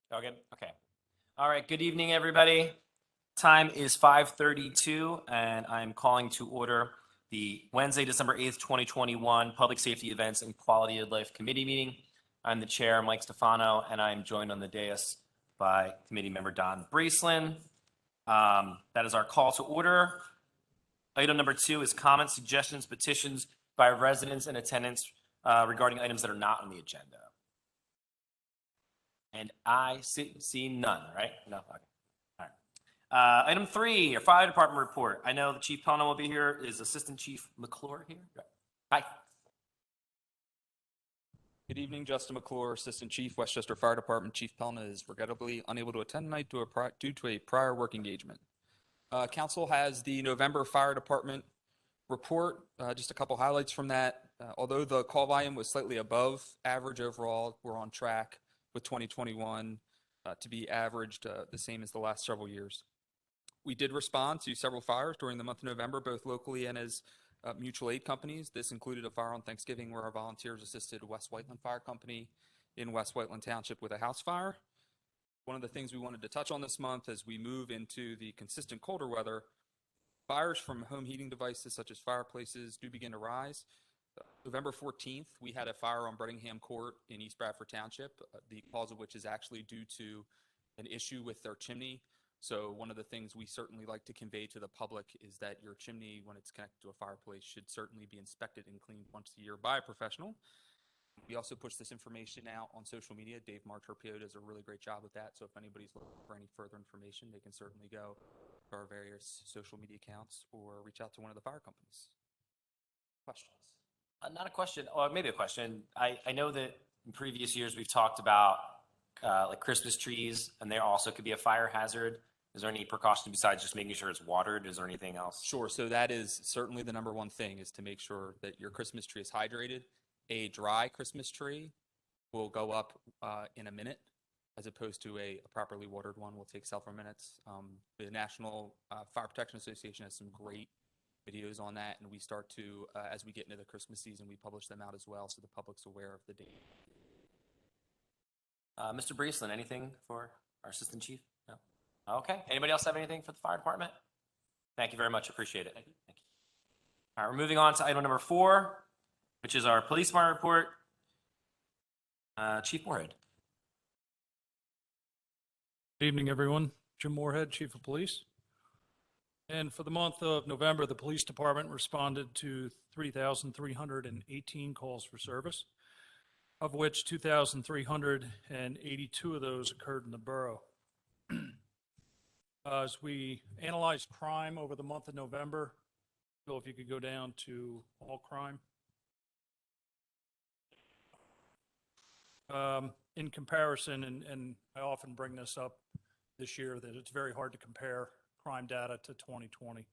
All good? Okay. All right. Good evening, everybody. Time is 5:32, and I'm calling to order the Wednesday, December 8th, 2021 Public Safety Events and Quality of Life Committee meeting. I'm the chair, Mike Stefano, and I'm joined on the dais by committee member Don Bracelin. That is our call to order. Item number 2 is comments, suggestions, petitions by residents and attendants regarding items that are not on the agenda. And I see none, right? No. Okay. All right. Item 3, our fire department report. I know the Chief Pelna will be here. Is Assistant Chief McClure here? Hi. Good evening, Justin McClure, Assistant Chief, Westchester Fire Department. Chief Pelna is regrettably unable to attend tonight due to a prior work engagement. Council has the November Fire Department report. Just a couple highlights from that. Although the call volume was slightly above average overall, we're on track with 2021 to be averaged the same as the last several years. We did respond to several fires during the month of November, both locally and as mutual aid companies. This included a fire on Thanksgiving where our volunteers assisted West Whiteland Fire Company in West Whiteland Township with a house fire. One of the things we wanted to touch on this month as we move into the consistent colder weather, fires from home heating devices such as fireplaces do begin to rise. November 14th, we had a fire on Brettingham Court in East Bradford Township, the cause of which is actually due to an issue with their chimney. So one of the things we certainly like to convey to the public is that your chimney, when it's connected to a fireplace, should certainly be inspected and cleaned once a year by a professional. We also push this information out on social media. Dave Martorpio does a really great job with that. So if anybody's looking for any further information, they can certainly go to our various social media accounts or reach out to one of the fire companies. Questions? Not a question, or maybe a question. I know that in previous years we've talked about like Christmas trees, and they also could be a fire hazard. Is there any precaution besides just making sure it's watered? Is there anything else? Sure. So that is certainly the number one thing, is to make sure that your Christmas tree is hydrated. A dry Christmas tree will go up in a minute, as opposed to a properly watered one will take several minutes. The National Fire Protection Association has some great videos on that, and we start to, as we get into the Christmas season, we publish them out as well so the public's aware of the date. Mr. Bracelin, anything for our Assistant Chief? No? Okay. Anybody else have anything for the fire department? Thank you very much. Appreciate it. Thank you. Thank you. All right, we're moving on to item number 4, which is our police department report. Chief Moorhead. Good evening, everyone. Jim Moorhead, Chief of Police. And for the month of November, the police department responded to 3,318 calls for service, of which 2,382 of those occurred in the borough. As we analyzed crime over the month of November, Bill, if you could go down to all crime. In comparison, and I often bring this up this year, that it's very hard to compare crime data to 2020.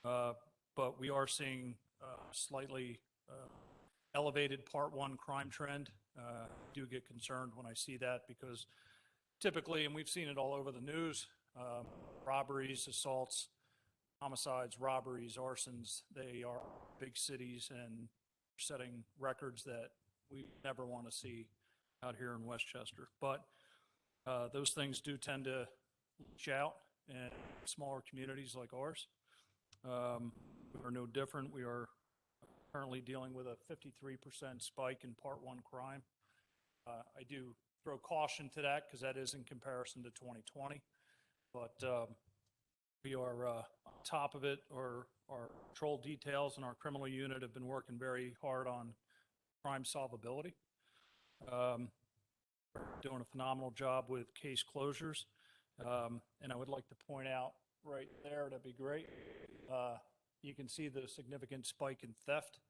But we are seeing slightly elevated Part 1 crime trend. I do get concerned when I see that, because typically, and we've seen it all over the news, robberies, assaults, homicides, robberies, arsons, they are big cities and setting records that we never want to see out here in Westchester. But those things do tend to reach out in smaller communities like ours. We are no different. We are currently dealing with a 53% spike in Part 1 crime. I do throw caution to that because that is in comparison to 2020. But we are on top of it. Our patrol details and our criminal unit have been working very hard on crime solvability. Doing a phenomenal job with case closures. And I would like to point out right there, that'd be great. You can see the significant spike in theft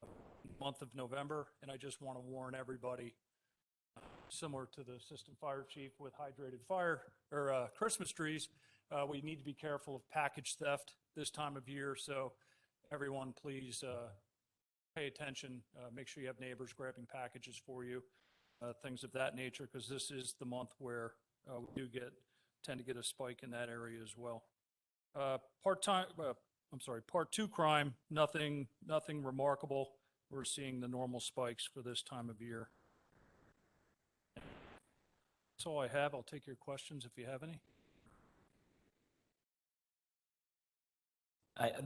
in the month of November. And I just want to warn everybody, similar to the assistant fire chief with hydrated fire or Christmas trees, we need to be careful of package theft this time of year. So everyone, please pay attention. Make sure you have neighbors grabbing packages for you, things of that nature, because this is the month where we do tend to get a spike in that area as well. Part 2 crime, nothing remarkable. We're seeing the normal spikes for this time of year. That's all I have. I'll take your questions if you have any.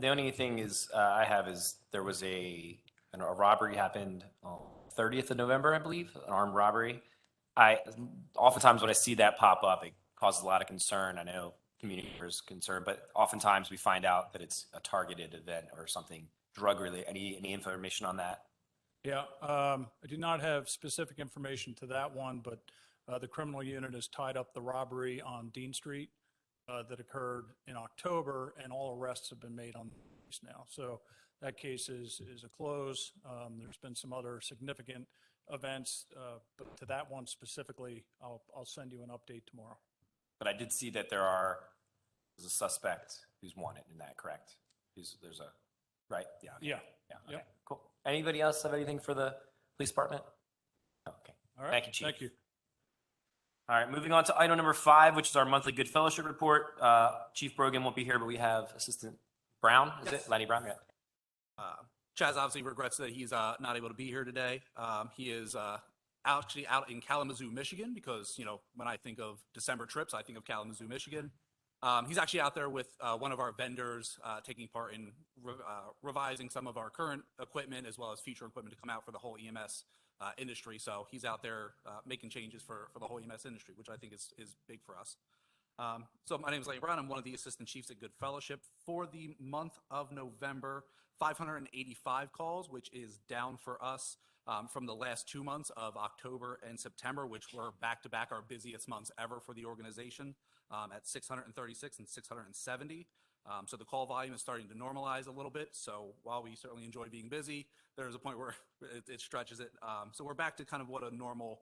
The only thing is I have is there was a robbery happened on 30th of November, I believe, an armed robbery. Oftentimes when I see that pop up, it causes a lot of concern. I know community members concerned, but oftentimes we find out that it's a targeted event or something drug related. Any information on that? Yeah, I do not have specific information to that one, but the criminal unit has tied up the robbery on Dean Street that occurred in October, and all arrests have been made on this now. So that case is a close. There's been some other significant events, but to that one specifically, I'll send you an update tomorrow. But I did see that there's a suspect who's wanted in that, correct? There's a, right? Yeah. Yeah. Yeah. Okay. Yep. Cool. Anybody else have anything for the police department? Okay. All right. Thank you, Chief. Thank you. All right, moving on to item number 5, which is our monthly Good Fellowship report. Chief Brogan won't be here, but we have Assistant Brown, is Yes. it? Lenny Brown, yeah. Chaz obviously regrets that he's not able to be here today. He is actually out in Kalamazoo, Michigan, because, you know, when I think of December trips, I think of Kalamazoo, Michigan. He's actually out there with one of our vendors taking part in revising some of our current equipment as well as future equipment to come out for the whole EMS industry. So he's out there making changes for the whole EMS industry, which I think is big for us. So my name is Lenny Brown. I'm one of the assistant chiefs at Good Fellowship. For the month of November, 585 calls, which is down for us from the last 2 months of October and September, which were back-to-back our busiest months ever for the organization at 636 and 670. So the call volume is starting to normalize a little bit. So while we certainly enjoy being busy, there's a point where it stretches it. So we're back to kind of what a normal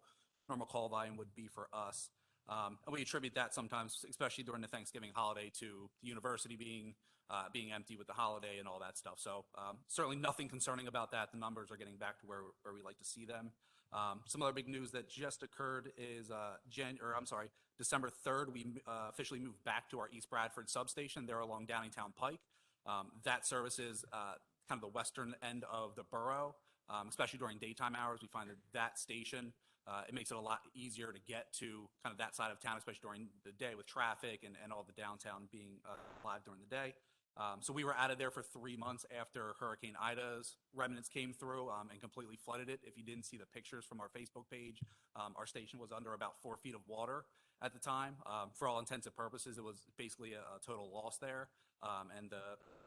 call volume would be for us. And we attribute that sometimes, especially during the Thanksgiving holiday, to the university being empty with the holiday and all that stuff. So certainly nothing concerning about that. The numbers are getting back to where we like to see them. Some other big news that just occurred is December 3rd, we officially moved back to our East Bradford substation there along Downingtown Pike. That services kind of the western end of the borough, especially during daytime hours. We find that station, it makes it a lot easier to get to kind of that side of town, especially during the day with traffic and all the downtown being live during the day. So we were out of there for 3 months after Hurricane Ida's remnants came through and completely flooded it. If you didn't see the pictures from our Facebook page, our station was under about 4 feet of water at the time. For all intents and purposes, it was basically a total loss there. And the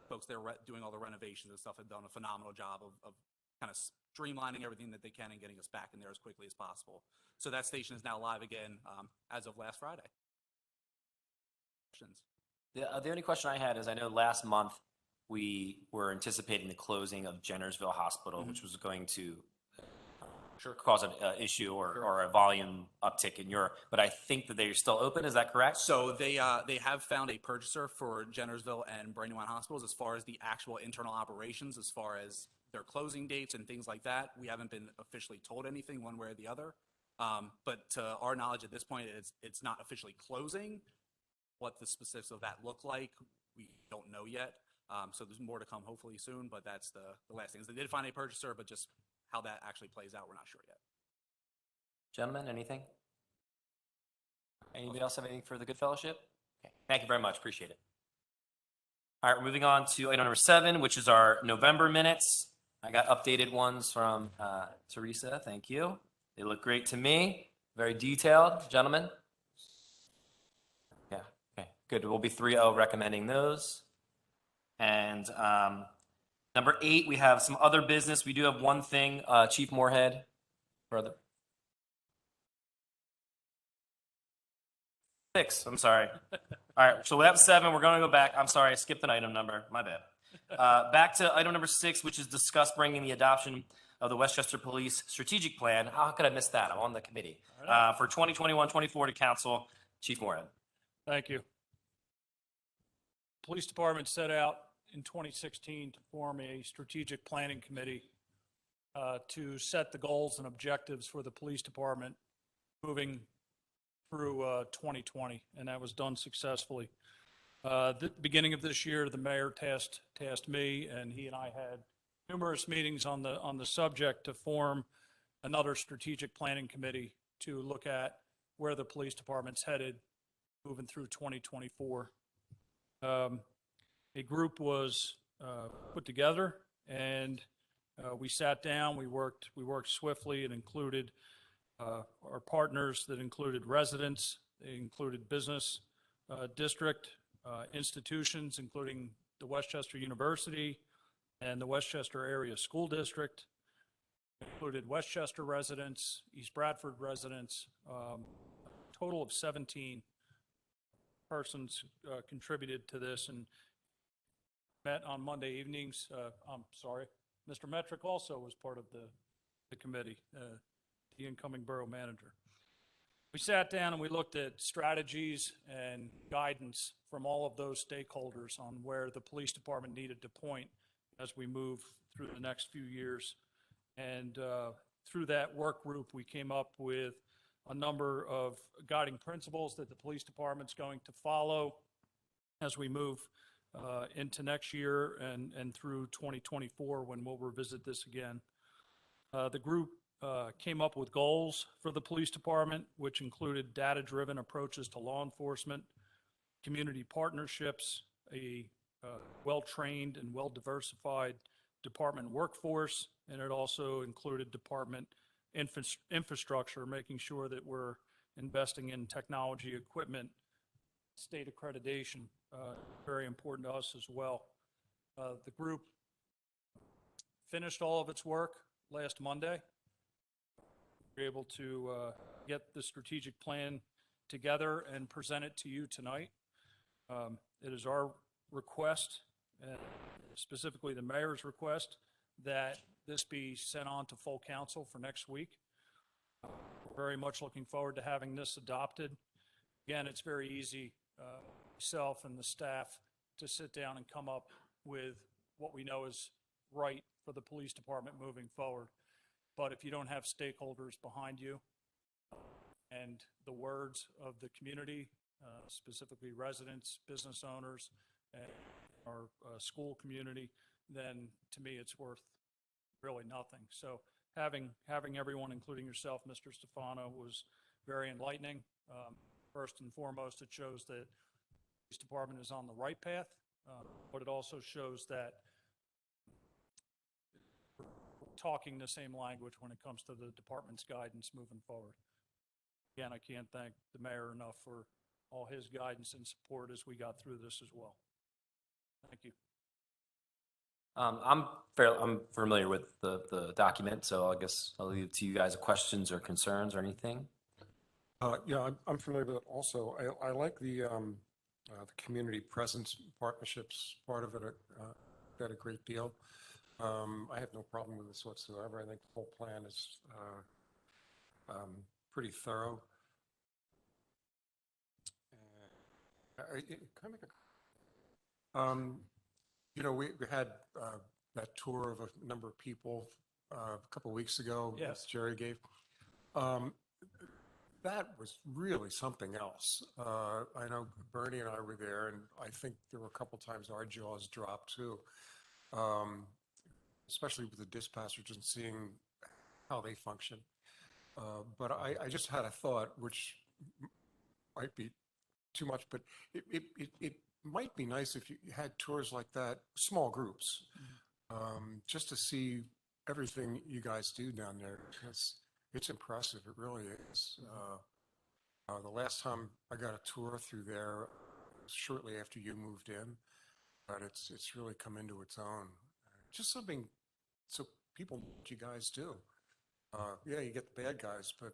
folks there doing all the renovations and stuff have done a phenomenal job of kind of streamlining everything that they can and getting us back in there as quickly as possible. So that station is now live again as of last Friday. Questions? The only question I had is I know last month we were anticipating the closing of Jennersville Hospital, which was going to cause an issue or a volume uptick in Europe, but I think that they're still open. Is that correct? So they have found a purchaser for Jennersville and Brandywine hospitals. As far as the actual internal operations, as far as their closing dates and things like that, we haven't been officially told anything one way or the other. But to our knowledge at this point, it's not officially closing. What the specifics of that look like, we don't know yet. So there's more to come hopefully soon, but that's the last thing. They did find a purchaser, but just how that actually plays out, we're not sure yet. Gentlemen, anything? Anybody else have anything for the Good Fellowship? Okay. Thank you very much. Appreciate it. All right, we're moving on to item number 7, which is our November minutes. I got updated ones from Teresa. Thank you. They look great to me. Very detailed, gentlemen. Yeah, okay, good. We'll be 3-0 recommending those. And number 8, we have some other business. We do have one thing, Chief Moorhead, brother. 6, I'm sorry. All right, so we have 7. We're going to go back. I'm sorry, I skipped an item number. My bad. Back to item number 6, which is discuss bringing the adoption of the Westchester Police Strategic Plan. How could I miss that? I'm on the committee. For 2021-24 to council. Chief Moorhead. Thank you. Police Department set out in 2016 to form a strategic planning committee to set the goals and objectives for the police department moving through 2020, and that was done successfully. The beginning of this year, the mayor tasked me, and he and I had numerous meetings on the subject to form another strategic planning committee to look at where the police department's headed moving through 2024. A group was put together, and we sat down. We worked swiftly. It included our partners, that included residents, they included business district institutions, including the Westchester University and the Westchester Area School District, included Westchester residents, East Bradford residents, total of 17 persons contributed to this and met on Monday evenings. I'm sorry, Mr. Metrick also was part of the committee, the incoming borough manager. We sat down and we looked at strategies and guidance from all of those stakeholders on where the police department needed to point as we move through the next few years. And through that work group, we came up with a number of guiding principles that the police department's going to follow as we move into next year and through 2024, when we'll revisit this again. The group came up with goals for the police department, which included data-driven approaches to law enforcement, community partnerships, a well-trained and well-diversified department workforce, and it also included department infrastructure, making sure that we're investing in technology, equipment, state accreditation, very important to us as well. The group finished all of its work last Monday. We were able to get the strategic plan together and present it to you tonight. It is our request, specifically the mayor's request, that this be sent on to full council for next week. We're very much looking forward to having this adopted. Again, it's very easy, myself and the staff, to sit down and come up with what we know is right for the police department moving forward. But if you don't have stakeholders behind you and the words of the community, specifically residents, business owners, and our school community, then to me it's worth really nothing. So having everyone, including yourself, Mr. Stefano, was very enlightening. First and foremost, it shows that the police department is on the right path, but it also shows that we're talking the same language when it comes to the department's guidance moving forward. Again, I can't thank the mayor enough for all his guidance and support as we got through this as well. Thank you. I'm familiar with the document, so I guess I'll leave it to you guys. Questions or concerns or anything? Yeah, I'm familiar with it also. I like the community presence partnerships part of it. Got a great deal. I have no problem with this whatsoever. I think the whole plan is pretty thorough. You know, we had that tour of a number of people a couple of weeks ago. Yes. Jerry gave. That was really something else. I know Bernie and I were there, and I think there were a couple times our jaws dropped too, especially with the dispatchers and seeing how they function. But I just had a thought, which might be too much, but it might be nice if you had tours like that, small groups, just to see everything you guys do down there. It's impressive. It really is. The last time I got a tour through there, shortly after you moved in, but it's really come into its own. Just something so people know what you guys do. Yeah, you get the bad guys, but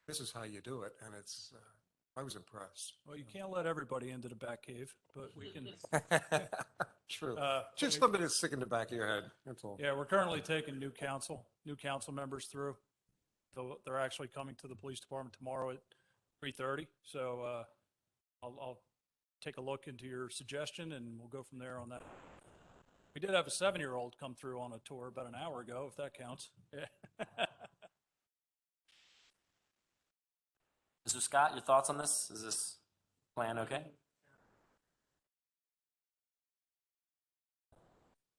this is how you do it, and it's. I was impressed. Well, you can't let everybody into the back cave, but we can. True. Just something that's sick in the back of your head. That's all. Yeah, we're currently taking new council members through. So they're actually coming to the police department tomorrow at 3:30. So I'll take a look into your suggestion and we'll go from there on that. We did have a 7-year-old come through on a tour about an hour ago, if that counts. Yeah. Mr. Scott, your thoughts on this? Is this plan okay?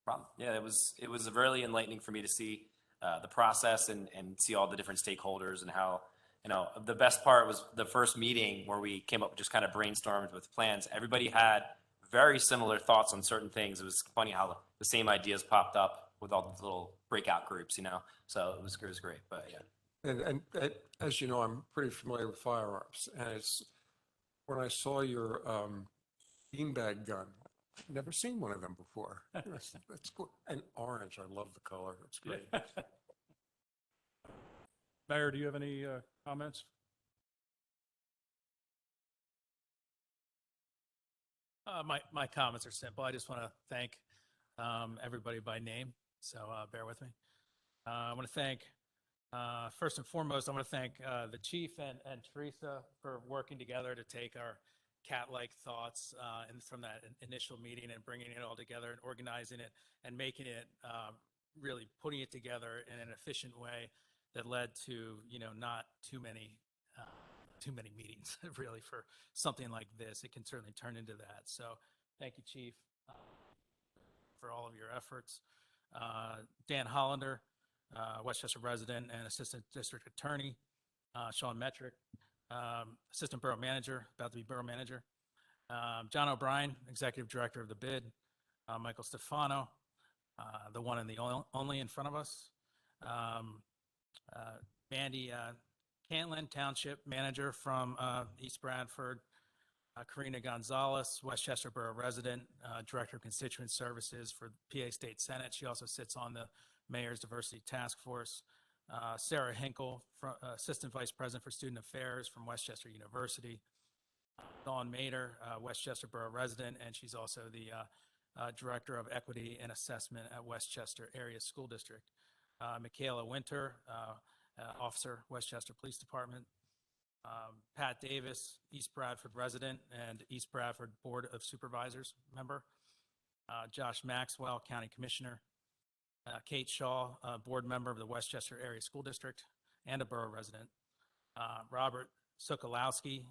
Problem. Yeah, it was really enlightening for me to see the process and see all the different stakeholders and how the best part was the first meeting where we came up, just kind of brainstormed with plans. Everybody had very similar thoughts on certain things. It was funny how the same ideas popped up with all the little breakout groups, so it was great, but yeah. And as you know, I'm pretty familiar with firearms, and it's when I saw your beanbag gun, I've never seen one of them before. That's cool. And orange, I love the color. It's great. Mayor, do you have any comments? My comments are simple. I just want to thank everybody by name, so bear with me. I want to thank, first and foremost, I want to thank the chief and Teresa for working together to take our cat-like thoughts and from that initial meeting and bringing it all together and organizing it and making it, really putting it together in an efficient way that led to, not too many meetings really for something like this. It can certainly turn into that. So thank you, Chief, for all of your efforts. Dan Hollander, Westchester resident and Assistant District Attorney, Sean Metrick, Assistant Borough Manager, about to be Borough Manager, John O'Brien, Executive Director of the bid, Michael Stefano, the one and the only in front of us, Mandy Cantlin, Township Manager from East Bradford, Karina Gonzalez, Westchester Borough resident, Director of Constituent Services for PA State Senate. She also sits on the Mayor's Diversity Task Force. Sarah Hinkle, Assistant Vice President for Student Affairs from Westchester University. Dawn Mader, Westchester Borough resident, and she's also the Director of Equity and Assessment at Westchester Area School District. Michaela Winter, Officer, Westchester Police Department. Pat Davis, East Bradford resident and East Bradford Board of Supervisors member. Josh Maxwell, County Commissioner. Kate Shaw, board member of the Westchester Area School District and a borough resident. Robert Sokolowski,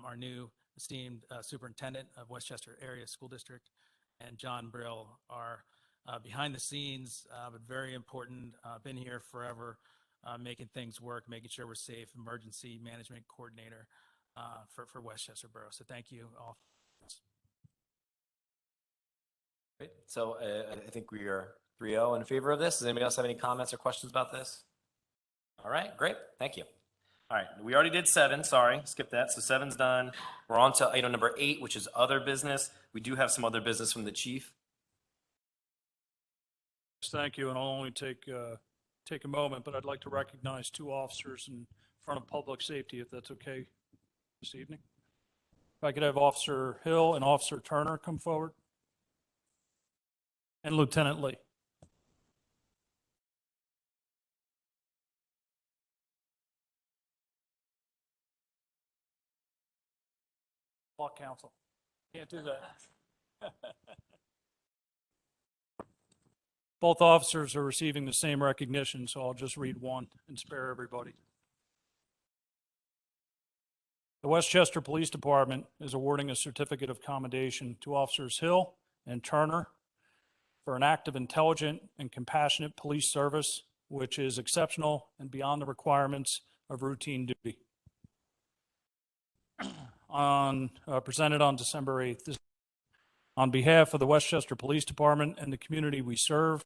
our new esteemed superintendent of Westchester Area School District, and John Brill, our behind the scenes, but very important, been here forever, making things work, making sure we're safe, emergency management coordinator for Westchester Borough. So thank you all. Great. So I think we are 3-0 in favor of this. Does anybody else have any comments or questions about this? All right, great. Thank you. All right, we already did 7. Sorry, skip that. So 7's done. We're on to item number 8, which is other business. We do have some other business from the chief. Thank you, and I'll only take a moment, but I'd like to recognize 2 officers in front of public safety, if that's okay this evening. If I could have Officer Hill and Officer Turner come forward. And Lieutenant Lee. Law counsel. Can't do that. Both officers are receiving the same recognition, so I'll just read one and spare everybody. The Westchester Police Department is awarding a certificate of commendation to Officers Hill and Turner for an act of intelligent and compassionate police service, which is exceptional and beyond the requirements of routine duty. Presented on December 8th. On behalf of the Westchester Police Department and the community we serve,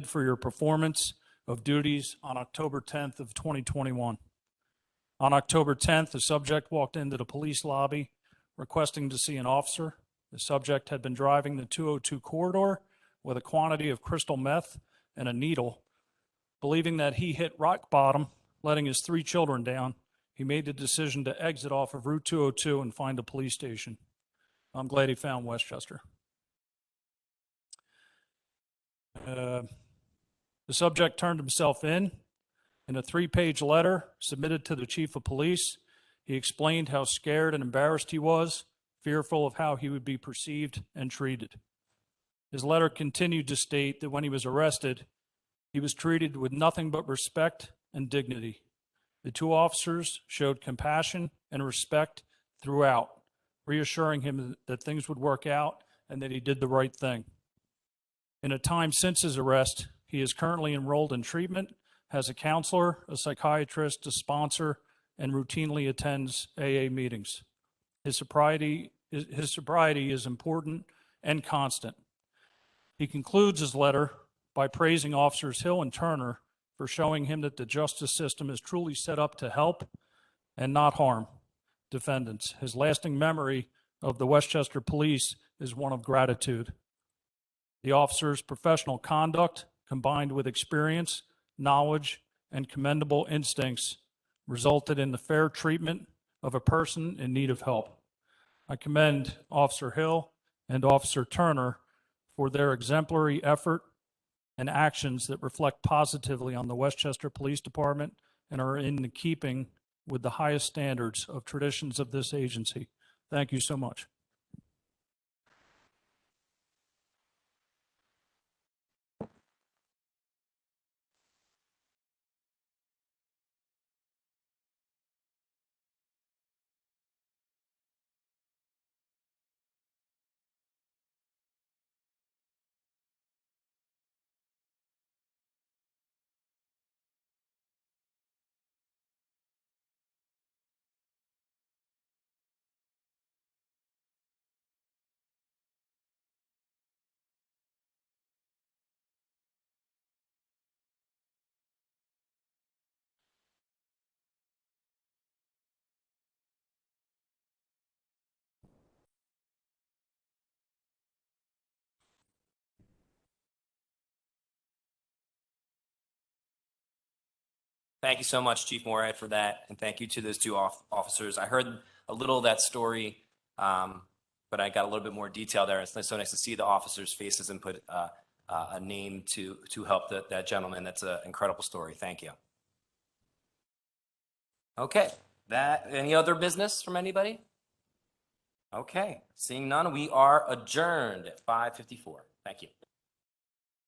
for your performance of duties on October 10th of 2021. On October 10th, the subject walked into the police lobby requesting to see an officer. The subject had been driving the 202 corridor with a quantity of crystal meth and a needle. Believing that he hit rock bottom, letting his 3 children down, he made the decision to exit off of Route 202 and find a police station. I'm glad he found Westchester. The subject turned himself in. In a 3-page letter submitted to the chief of police, he explained how scared and embarrassed he was, fearful of how he would be perceived and treated. His letter continued to state that when he was arrested, he was treated with nothing but respect and dignity. The 2 officers showed compassion and respect throughout, reassuring him that things would work out and that he did the right thing. In a time since his arrest, he is currently enrolled in treatment, has a counselor, a psychiatrist, a sponsor, and routinely attends AA meetings. His sobriety is important and constant. He concludes his letter by praising Officers Hill and Turner for showing him that the justice system is truly set up to help and not harm defendants. His lasting memory of the Westchester Police is one of gratitude. The officers' professional conduct, combined with experience, knowledge, and commendable instincts, resulted in the fair treatment of a person in need of help. I commend Officer Hill and Officer Turner for their exemplary effort and actions that reflect positively on the Westchester Police Department and are in keeping with the highest standards of traditions of this agency. Thank you so much. Thank you so much, Chief Moorhead, for that, and thank you to those two officers. I heard a little of that story, but I got a little bit more detail there. It's so nice to see the officers' faces and put a name to help that gentleman. That's an incredible story. Thank you. Okay, any other business from anybody? Okay, seeing none, we are adjourned at 5:54. Thank you.